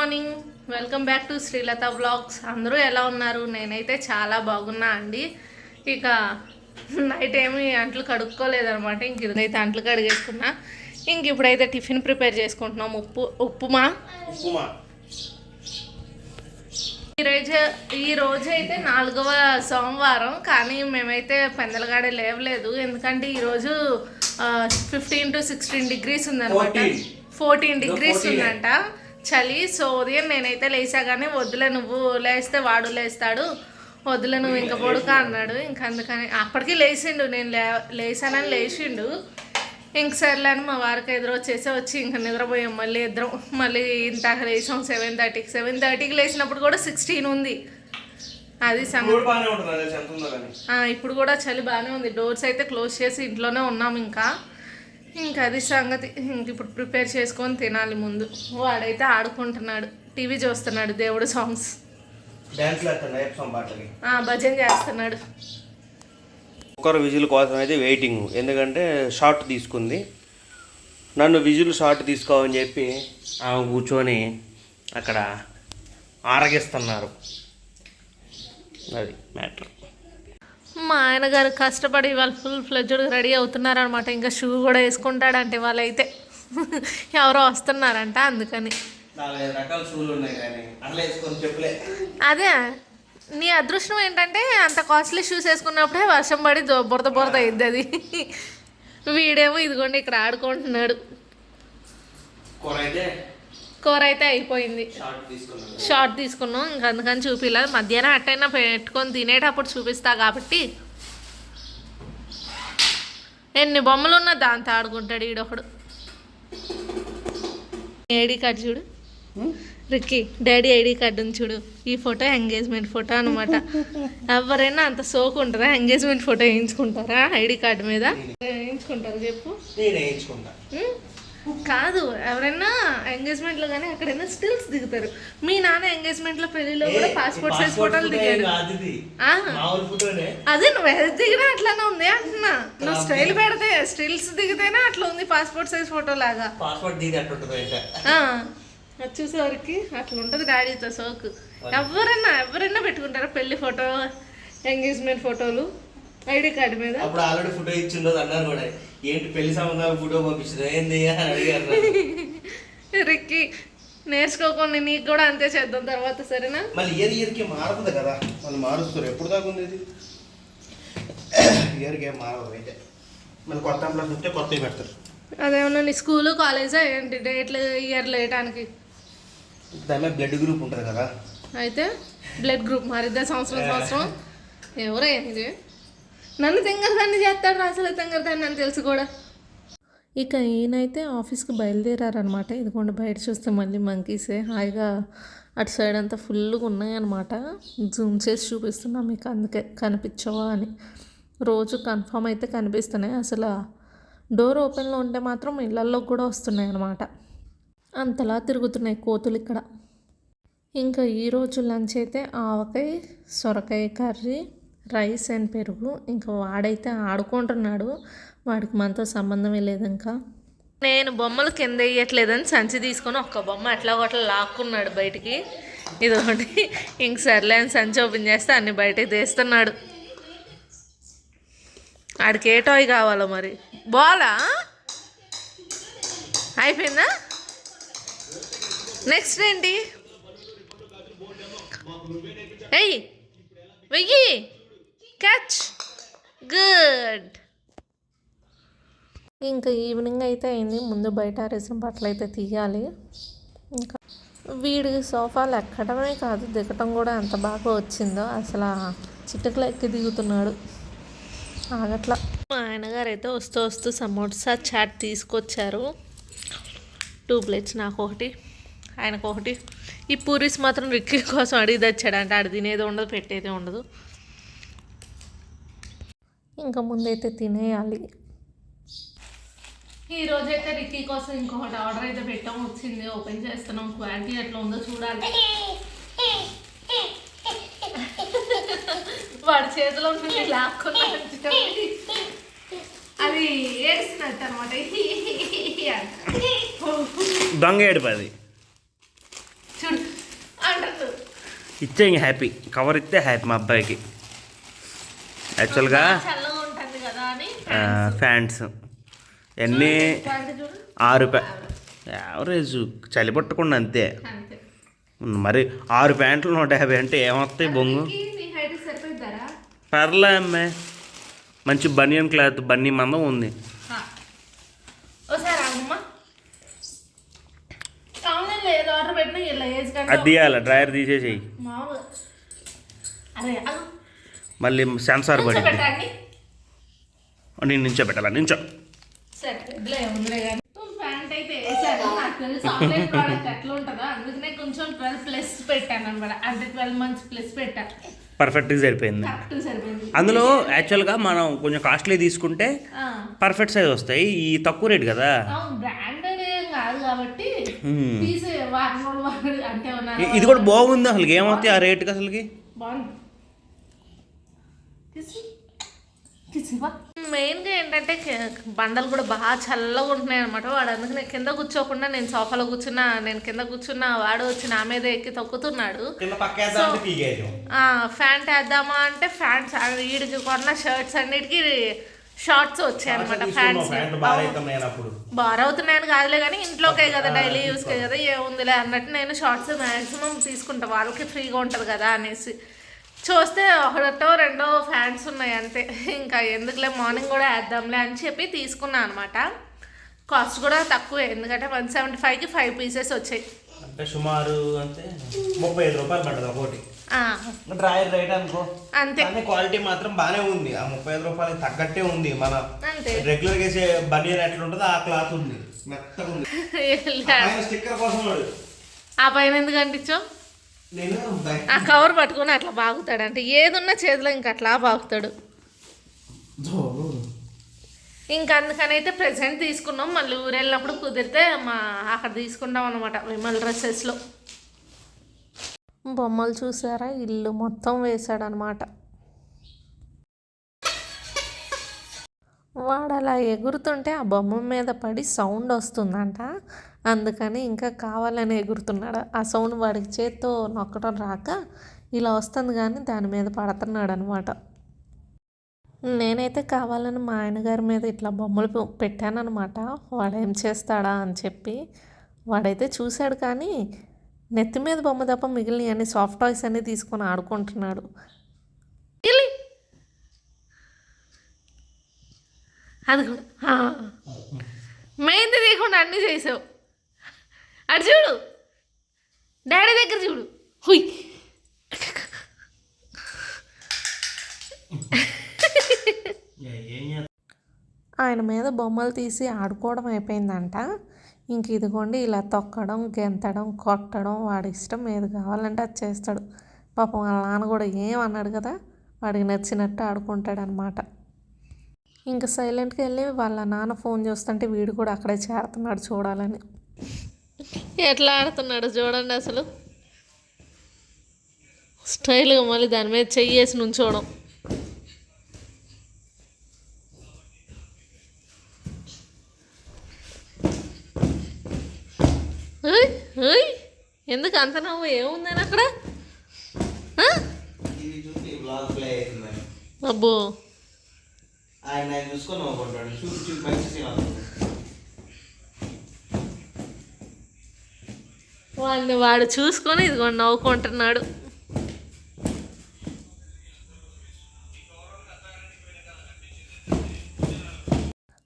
Morning, welcome back to Srilatha blogs. అందరూ ఎలా ఉన్నారు? నేనైతే చాలా బాగున్నా అండి. ఇక నైట్ ఏమి అంట్లు కడుక్కోలేదనమాట. ఇంక ఇదైతే అంట్లు కడిగేసుకున్నా. ఇంక ఇప్పుడైతే టిఫిన్ ప్రిపేర్ చేసుకుంటున్నాం. ఉప్పుమా. ఈ రోజు అయితే 4వ సోమవారం, కానీ మేమైతే పెందలగాడే లేవలేదు. ఎందుకంటే ఈరోజు 15 to 16 degrees ఉందన్నమాట. 14 degrees ఉందంట చలి. సో ఉదయం నేనైతే లేచా, కానీ వద్దులే నువ్వు లేస్తే వాడు లేస్తాడు, వద్దులే నువ్వు ఇంకా పడుక అన్నాడు. ఇంక అందుకని అప్పటికి లేచిండు, నేను లేచానని లేచిండు. ఇంక సర్లే అని మా వారికి వచ్చి ఇంకా నిద్రపోయాం. మళ్ళీ ఇద్దరం మళ్ళీ ఇంత లేచాం 7:30కి. 7:30కి లేచినప్పుడు కూడా 16 ఉంది. అది సంగతి. ఇప్పుడు కూడా చలి బాగానే ఉంది. డోర్స్ అయితే క్లోజ్ చేసి ఇంట్లోనే ఉన్నాం. ఇంకా అది సంగతి. ఇంక ఇప్పుడు ప్రిపేర్ చేసుకొని తినాలి. ముందు వాడైతే ఆడుకుంటున్నాడు, టీవీ చూస్తున్నాడు, దేవుడు సాంగ్స్, భజన చేస్తున్నాడు. కుక్కర్ విజిల్ కోసం అయితే వెయిటింగ్. ఎందుకంటే షార్ట్ తీసుకుంది, నన్ను విజిల్ షార్ట్ తీసుకోవని చెప్పి ఆమె కూర్చొని అక్కడ ఆరగిస్తున్నారు. అది మ్యాటర్. మా ఆయన గారు కష్టపడి వాళ్ళు ఫుల్ ఫ్లెడ్జ్డ్ రెడీ అవుతున్నారనమాట. ఇంకా షూ కూడా వేసుకుంటాడంటే వాళ్ళైతే ఎవరో వస్తున్నారంట, అందుకని. అదే నీ అదృష్టం ఏంటంటే అంత కాస్ట్లీ షూస్ వేసుకున్నప్పుడే వర్షం పడి బురద అయింది. అది వీడేమో ఇదిగోండి ఇక్కడ ఆడుకుంటున్నాడు. కూర అయితే అయిపోయింది, షార్ట్ తీసుకున్నాం. ఇంక అందుకని చూపిలా. మధ్యాహ్నం అట్టైనా పెట్టుకొని తినేటప్పుడు చూపిస్తా కాబట్టి. ఎన్ని బొమ్మలు ఉన్నా దాంతో ఆడుకుంటాడు ఈడొకడు. ఐడి కార్డు చూడు రిక్కీ, డాడీ ఐడి కార్డు ఉంది చూడు. ఈ ఫోటో ఎంగేజ్మెంట్ ఫోటో అనమాట. ఎవరైనా అంత సోకు ఉంటుందా? ఎంగేజ్మెంట్ ఫోటో వేయించుకుంటారా ఐడి కార్డు మీద? వేయించుకుంటారు చెప్పు. కాదు, ఎవరైనా ఎంగేజ్మెంట్లో కానీ ఎక్కడైనా స్టిల్స్ దిగుతారు. మీ నాన్న ఎంగేజ్మెంట్లో పెళ్లిలో కూడా పాస్పోర్ట్ సైజ్ ఫోటోలు దిగాడు. అదే నువ్వు ఎలా దిగినా అట్లానే ఉంది అంటున్నా. నువ్వు స్టైల్ పెడితే స్టిల్స్ దిగితేనే అట్లా ఉంది పాస్పోర్ట్ సైజ్ ఫోటో లాగా. అది చూసేవారికి అట్లా ఉంటుంది డాడీతో సోకు. ఎవరైనా పెట్టుకుంటారా పెళ్లి ఫోటో, ఎంగేజ్మెంట్ ఫోటోలు ఐడి కార్డు మీద? అప్పుడు ఆల్రెడీ ఫోటో ఇచ్చిండో అన్నారు కూడా, ఏంటి పెళ్లి సంబంధాలు ఫోటో పంపించదు ఏంది అని అడిగారు. రిక్కి నేర్చుకోకుండా నీకు కూడా అంతే చేద్దాం తర్వాత, సరేనా? మళ్ళీ ఇయర్కి మారుతుంది కదా, వాళ్ళు మారుస్తారు. ఎప్పుడు దాకా ఉంది ఇది? ఇయర్కి ఏం మారదు. అయితే మళ్ళీ కొత్త ఎంప్లాయీస్ ఉంటే కొత్తవి పెడతారు. అదేమన్నా నీ స్కూలు కాలేజా ఏంటి డేట్లు ఇయర్లు వేయటానికి? దాని బ్లడ్ గ్రూప్ ఉంటుంది కదా. అయితే బ్లడ్ గ్రూప్ మారిద్దా సంవత్సరం? ఎవరో ఇది నన్ను తెంగరదాన్ని చేస్తాడు, అసలు తెంగరదాన్ని అని తెలుసు కూడా. ఇక ఈయనైతే ఆఫీస్కి బయలుదేరారనమాట. ఇదిగోండి బయట చూస్తే మళ్ళీ మంకీసే హాయిగా అటు సైడ్ అంతా ఫుల్గా ఉన్నాయన్నమాట. జూమ్ చేసి చూపిస్తున్నాం మీకు, అందుకే కనిపించవా అని. రోజు కన్ఫామ్ అయితే కనిపిస్తున్నాయి. అసలు డోర్ ఓపెన్లో ఉంటే మాత్రం ఇళ్ళల్లో కూడా వస్తున్నాయి అన్నమాట. అంతలా తిరుగుతున్నాయి కోతులు ఇక్కడ. ఇంకా ఈరోజు లంచ్ అయితే ఆవకాయ, సొరకాయ కర్రీ, రైస్ అండ్ పెరుగు. ఇంకా వాడైతే ఆడుకుంటున్నాడు, వాడికి మనతో సంబంధమే లేదు. ఇంకా నేను బొమ్మలు కింద వేయట్లేదని సంచి తీసుకొని ఒక్క బొమ్మ అట్లా ఒకట్లా లాక్కున్నాడు బయటికి. ఇదొకటి. ఇంక సర్లే అని సంచి ఓపెన్ చేస్తే అన్ని బయటకి తీస్తున్నాడు. ఆడికి ఏ టాయ్ కావాలో మరి. బాలా అయిపోయిందా? నెక్స్ట్ ఏంటి? ఏయ్ వెయ్యి, క్యాచ్, గుడ్. ఇంకా ఈవినింగ్ అయితే అయింది. ముందు బయట ఆరేసిన బట్టలు అయితే తీయాలి. ఇంకా వీడికి సోఫాలు ఎక్కడమే కాదు, దిగటం కూడా ఎంత బాగా వచ్చిందో. అసలు చిట్టుకులు ఎక్కి దిగుతున్నాడు, ఆగట్లా. మా ఆయనగారు అయితే వస్తూ సమోసా చాట్ తీసుకొచ్చారు. 2 plates, నాకు ఒకటి, ఆయనకు ఒకటి. ఈ పూరీస్ మాత్రం రిక్కీ కోసం అడిగి తెచ్చాడంటే ఆడు తినేది ఉండదు, పెట్టేది ఉండదు. ఇంకా ముందైతే తినేయాలి. ఈరోజైతే రిక్కీ కోసం ఇంకొకటి ఆర్డర్ అయితే పెట్టాము, వచ్చింది. ఓపెన్ చేస్తున్నాం, క్వాలిటీ ఎట్లా ఉందో చూడాలి. వాడి చేతిలో నుండి లాక్కున్నాడు, అది ఏడుస్తున్నట్టు అనమాట. దొంగ ఏడుపు అది. చూడు ఇచ్చే ఇంక హ్యాపీ, కవర్ ఇస్తే హ్యాపీ మా అబ్బాయికి. యాక్చువల్గా చల్లగా ఉంటుంది కదా అని ఫ్యాంట్స్ ఎన్ని క్వాలిటీ చూడు 6 యావరేజ్, చలి పట్టకుండా అంతే. అంతే. మరి 6 ప్యాంట్లు 150 అంటే ఏమొస్తాయి బొంగు? నీ హైట్ సరిపోయిద్దారా? పర్లే అమ్మాయి, మంచి బనియన్ క్లాత్, బన్నీ మందం ఉంది. ఒకసారి అమ్మ ఆన్లైన్లో ఏదో ఆర్డర్ పెట్టినా ఇలా ఏజ్ అది తీయాలి, డ్రైయర్ తీసేసేయి, మామూలు. అరే అగు మళ్ళీ సెన్సార్ పడింది. పెట్టండి. నేను నించో పెట్టాలా? నించో. సరే ఇదిలే ఉందిలే కానీ ప్యాంట్ అయితే వేసాను. నాకు తెలుసు ఆన్లైన్ ప్రోడక్ట్ ఎట్లా ఉంటుందో, అందుకనే కొంచెం 12+ పెట్టాను అనమాట. అంటే 12 months ప్లస్ పెట్టాను. పర్ఫెక్ట్గా సరిపోయింది. కరెక్ట్ సరిపోయింది. అందులో యాక్చువల్గా మనం కొంచెం కాస్ట్లీ తీసుకుంటే పర్ఫెక్ట్ సైజ్ వస్తాయి. ఈ తక్కువ రేట్ కదా, బ్రాండెడ్ ఏం కాదు కాబట్టి తీసే వారం అంటే ఉన్నారు. ఇది కూడా బాగుంది. అసలు ఏమవుతాయి ఆ రేటుకి అసలుకి? బాగుంది. మెయిన్గా ఏంటంటే బండలు కూడా బాగా చల్లగా ఉంటున్నాయి అనమాట. వాడు అందుకనే కింద కూర్చోకుండా, నేను సోఫాలో కూర్చున్నా, నేను కింద కూర్చున్నా, వాడు వచ్చి నా మీద ఎక్కి తొక్కుతున్నాడు. ఫ్యాంట్ వేద్దామా అంటే ఫ్యాంట్స్ వీడికి కొన్న షర్ట్స్ అన్నిటికీ షార్ట్స్ వచ్చాయి అనమాట. ఫ్యాంట్స్ బార్ అవుతున్నాయని కాదులే కానీ ఇంట్లోకే కదా, డైలీ యూస్కే కదా, ఏముందిలే అన్నట్టు నేను షార్ట్స్ మ్యాక్సిమం తీసుకుంటా, వాళ్ళకి ఫ్రీగా ఉంటుంది కదా అనేసి. చూస్తే ఒకటో రెండో ఫ్యాంట్స్ ఉన్నాయి అంతే. ఇంకా ఎందుకులే మార్నింగ్ కూడా వేద్దాంలే అని చెప్పి తీసుకున్నాను అనమాట. కాస్ట్ కూడా తక్కువే, ఎందుకంటే 175కి 5 pieces వచ్చాయి. అంటే సుమారు అంటే 35 రూపాయలు పడ్డది ఒకటి. డ్రాయర్ రేట్ అనుకో అంతే. క్వాలిటీ మాత్రం బాగానే ఉంది. ఆ 35 రూపాయలకి తగ్గట్టే ఉంది. మన రెగ్యులర్ వేసే బనియన్ ఎట్లా ఉంటుందో ఆ క్లాత్ ఉంది, మెత్తగా ఉంది. స్టిక్కర్ కోసం ఆ పైన ఎందుకు అంటించావు? ఆ కవర్ పట్టుకొని అట్లా బాగుతాడు, అంటే ఏదున్నా చేతిలో ఇంకా అట్లా బాగుతాడు. ఇంకా అందుకనైతే ప్రెసెంట్ తీసుకున్నాం. మళ్ళీ ఊరు వెళ్ళినప్పుడు కుదిరితే అక్కడ తీసుకుంటాం అనమాట, విమల్ డ్రెస్సెస్లో. బొమ్మలు చూసారా, ఇల్లు మొత్తం వేసాడనమాట. వాడు అలా ఎగురుతుంటే ఆ బొమ్మ మీద పడి సౌండ్ వస్తుందంట, అందుకని ఇంకా కావాలని ఎగురుతున్నాడు. ఆ సౌండ్ వాడికి చేత్తో నొక్కడం రాక ఇలా వస్తుంది, కానీ దాని మీద పడుతున్నాడు అనమాట. నేనైతే కావాలని మా ఆయనగారి మీద ఇట్లా బొమ్మలు పెట్టానమాట, వాడేం చేస్తాడా అని చెప్పి. వాడైతే చూశాడు, కానీ నెత్తి మీద బొమ్మ తప్ప మిగిలిన అన్ని సాఫ్ట్ టాయ్స్ అన్నీ తీసుకొని ఆడుకుంటున్నాడు. అది కూడా మెయిన్ది తీయకుండా అన్నీ చేసావు. అటు చూడు, డాడీ దగ్గర చూడు. హుయ్ ఆయన మీద బొమ్మలు తీసి ఆడుకోవడం అయిపోయిందంట. ఇంక ఇదిగోండి ఇలా తొక్కడం, గెంతడం, కొట్టడం, వాడి ఇష్టం ఏది కావాలంటే అది చేస్తాడు. పాపం వాళ్ళ నాన్న కూడా ఏమన్నాడు కదా, వాడికి నచ్చినట్టు ఆడుకుంటాడు అనమాట. ఇంకా సైలెంట్గా వెళ్ళి వాళ్ళ నాన్న ఫోన్ చూస్తుంటే వీడు కూడా అక్కడే చేరుతున్నాడు చూడాలని. ఎట్లా ఆడుతున్నాడు చూడండి అసలు, స్టైల్గా మళ్ళీ దాని మీద చెయ్యేసి నుంచోవడం. ఎందుకు అంత నవ్వు, ఏముందని అక్కడ? అబ్బో వాడిని వాడు చూసుకొని ఇదిగోండి నవ్వుకుంటున్నాడు.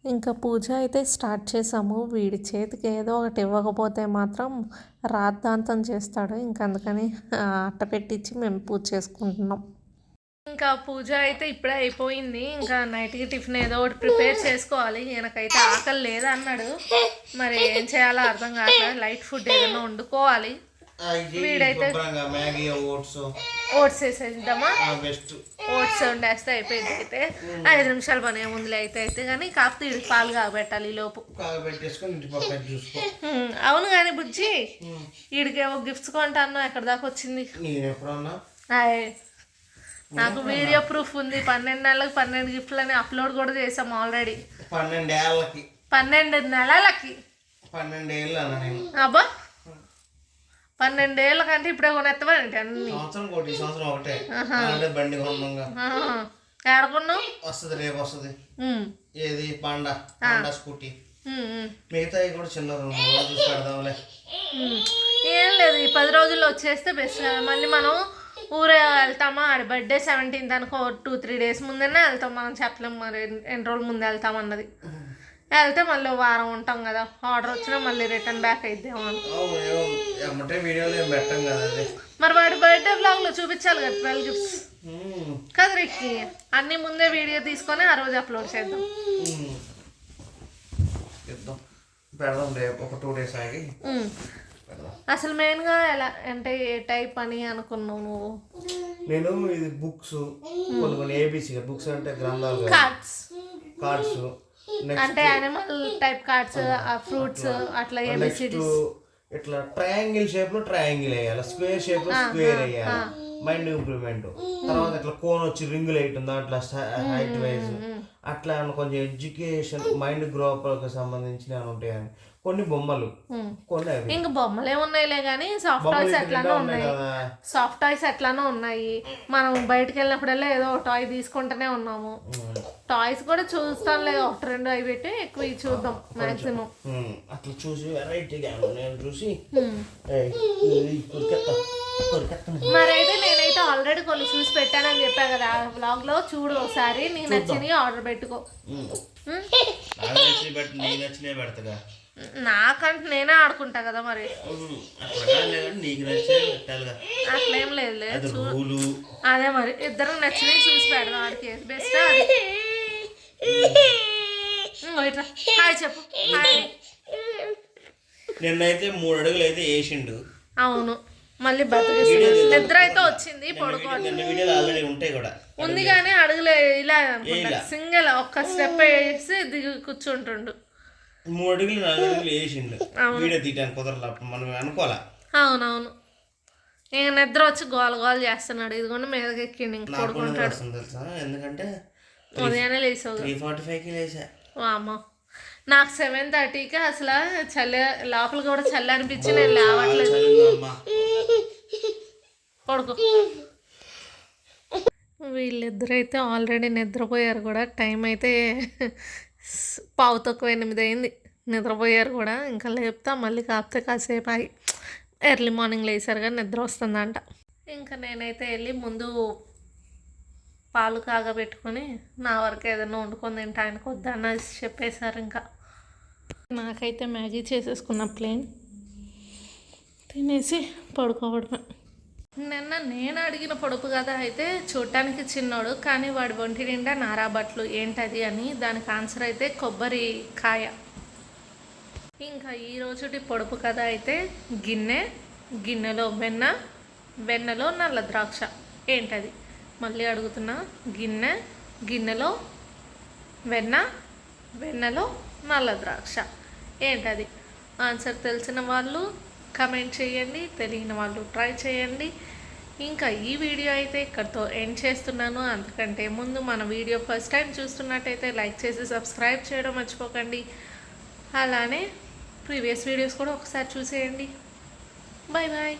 ఇంకా పూజ అయితే స్టార్ట్ చేసాము. వీడి చేతికి ఏదో ఒకటి ఇవ్వకపోతే మాత్రం రాద్ధాంతం చేస్తాడు. ఇంకా అందుకని అట్ట పెట్టించి మేము పూజ చేసుకుంటున్నాం. ఇంకా పూజ అయితే ఇప్పుడే అయిపోయింది. ఇంకా నైట్కి టిఫిన్ ఏదో ఒకటి ప్రిపేర్ చేసుకోవాలి. ఈయనకైతే ఆకలి లేదా అన్నాడు, మరి ఏం చేయాలో అర్థం కావట్లేదు. లైట్ ఫుడ్ ఏదైనా వండుకోవాలి. వీడైతే ఓట్స్ వేసేద్దామా, ఓట్స్ వండేస్తే అయిపోయింది. అయితే 5 నిమిషాలు పని ఏముందిలే అయితే కానీ, కాకపోతే వీడికి పాలు కాగబెట్టాలి ఈ లోపు. అవును కానీ బుజ్జి, వీడికేమో గిఫ్ట్స్ కొంటాను, ఎక్కడ దాకా వచ్చింది? నాకు వీడియో ప్రూఫ్ ఉంది. 12 నెలలకు 12 గిఫ్ట్లు అని అప్లోడ్ కూడా చేసాం ఆల్రెడీ. 12 నెలలకి. అబ్బా 12 ఏళ్ళ కంటే ఇప్పుడే కొనేస్తామంటే అన్ని సంవత్సరం కోటి ఈ సంవత్సరం ఒకటే అంటే బండి కొన్నాగా ఏడకున్నావు వస్తుంది రేపు వస్తుంది ఏది పాండా స్కూటీ మిగతా కూడా చిన్నది చూసి పెడదాంలే ఏం లేదు ఈ 10 రోజుల్లో వచ్చేస్తే బెస్ట్ కదా మళ్ళీ మనం ఊరే వెళ్తామా ఆడి బర్త్డే 17th అనుకో 2-3 days ముందనే వెళ్తాం మనం చెప్పలేము మరి ఎన్ని రోజుల ముందు వెళ్తాం అన్నది వెళ్తే మళ్ళీ వారం ఉంటాం కదా ఆర్డర్ వచ్చినా మళ్ళీ రిటర్న్ బ్యాక్ అయిద్దాం వీడియోలో ఏం పెట్టాం కదా మరి వాడి బర్త్డే బ్లాగ్లో చూపించాలి కదా 12 gifts కదా రిక్కి అన్నీ ముందే వీడియో తీసుకొని ఆ రోజు అప్లోడ్ చేద్దాం పెడదాం రేపు ఒక 2 days ఆగి అసలు మెయిన్గా ఎలా అంటే ఏ టైప్ అని అనుకున్నావు నువ్వు నేను ఇది బుక్స్ కొన్ని ఏబిసి బుక్స్ అంటే గ్రంథాలు కార్డ్స్ అంటే యానిమల్ టైప్ కార్డ్స్ ఫ్రూట్స్ అట్లా ఏబిసిడీస్ ఇట్లా ట్రయాంగిల్ షేప్ లో ట్రయాంగిల్ వేయాలి స్క్వేర్ షేప్ లో స్క్వేర్ వేయాలి మైండ్ ఇంప్రూవ్మెంట్ తర్వాత ఇట్లా కోన్ వచ్చి రింగులు వేయటం దాంట్లో హైట్ వైజ్ అట్లా కొంచెం ఎడ్యుకేషన్ మైండ్ గ్రోప్ సంబంధించినవి ఉంటాయని కొన్ని బొమ్మలు కొన్ని అవి ఇంకా బొమ్మలు ఏమున్నాయిలే కానీ సాఫ్ట్ టాయ్స్ ఎట్లానో ఉన్నాయి సాఫ్ట్ టాయ్స్ ఎట్లానో ఉన్నాయి మనం బయటకు వెళ్ళినప్పుడల్లా ఏదో టాయ్ తీసుకుంటూనే ఉన్నాము టాయ్స్ కూడా చూస్తాంలే 1-2 అవి పెట్టి ఎక్కువ చూద్దాం మాక్సిమం అట్లా చూసి వెరైటీగా నేను చూసి మరైతే నేనైతే ఆల్రెడీ కొన్ని చూసి పెట్టానని చెప్పా కదా బ్లాగ్ లో చూడు ఒకసారి నీకు నచ్చినవి ఆర్డర్ పెట్టుకో నాకంటే నేనే ఆడుకుంటా కదా మరి అట్లేం లేదు చూడు అదే మరి ఇద్దరం నచ్చినవి చూసి పెడదాం వాడికి బెస్ట్ అది ఇట్లా హాయ్ చెప్పు నిన్నైతే 3 అడుగులు అయితే వేసిండు అవును మళ్ళీ బతికేస్తుంది నిద్ర అయితే వచ్చింది పడుకోవాలి ఉంది కానీ అడుగులే ఇలా అనుకుంటా సింగిల్ ఒక్క స్టెప్ వేసి దిగి కూర్చుంటుండు 3 అడుగులు 4 అడుగులు వేసిండు వీడియో తీయడానికి కుదరలా మనం అనుకోవాలా అవునవును ఇక నిద్ర వచ్చి గోల చేస్తున్నాడు ఇదిగోండి మీదకి ఎక్కిండి ఇంక పడుకుంటాడు ఎందుకంటే ఉదయాన్నే లేచావు 3:45కి లేచా అమ్మ నాకు 7:30కి అసలు చలి లోపల కూడా చలి అనిపించి నేను లేవట్లేదు పడుకో వీళ్ళిద్దరైతే ఆల్రెడీ నిద్రపోయారు కూడా టైం అయితే 8:45 అయింది నిద్రపోయారు కూడా ఇంకా లేపుతా మళ్ళీ కాకపోతే కాసేపు ఆగి ఎర్లీ మార్నింగ్ లేచారు కానీ నిద్ర వస్తుందంట ఇంకా నేనైతే వెళ్ళి ముందు పాలు కాగబెట్టుకొని నా వరకు ఏదైనా వండుకొని తింటా ఆయనకు వద్దన్న చెప్పేశారు ఇంకా నాకైతే మ్యాగీ చేసేసుకున్న ప్లేన్ తినేసి పడుకోవడమే నిన్న నేను అడిగిన పొడుపు కదా అయితే చూడటానికి చిన్నోడు కానీ వాడి ఒంటి నిండా నారాబట్లు ఏంటది అని దానికి ఆన్సర్ అయితే కొబ్బరి కాయ ఇంకా ఈరోజుటి పొడుపు కథ అయితే గిన్నెలో వెన్నలో నల్ల ద్రాక్ష ఏంటది మళ్ళీ అడుగుతున్నా గిన్నెలో వెన్నలో నల్ల ద్రాక్ష ఏంటది ఆన్సర్ తెలిసిన వాళ్ళు కమెంట్ చేయండి తెలియని వాళ్ళు ట్రై చేయండి ఇంకా ఈ వీడియో అయితే ఇక్కడితో ఎండ్ చేస్తున్నాను అంతకంటే ముందు మన వీడియో ఫస్ట్ టైం చూస్తున్నట్టయితే లైక్ చేసి సబ్స్క్రైబ్ చేయడం మర్చిపోకండి అలానే ప్రీవియస్ వీడియోస్ కూడా ఒకసారి చూసేయండి బాయ్ బాయ్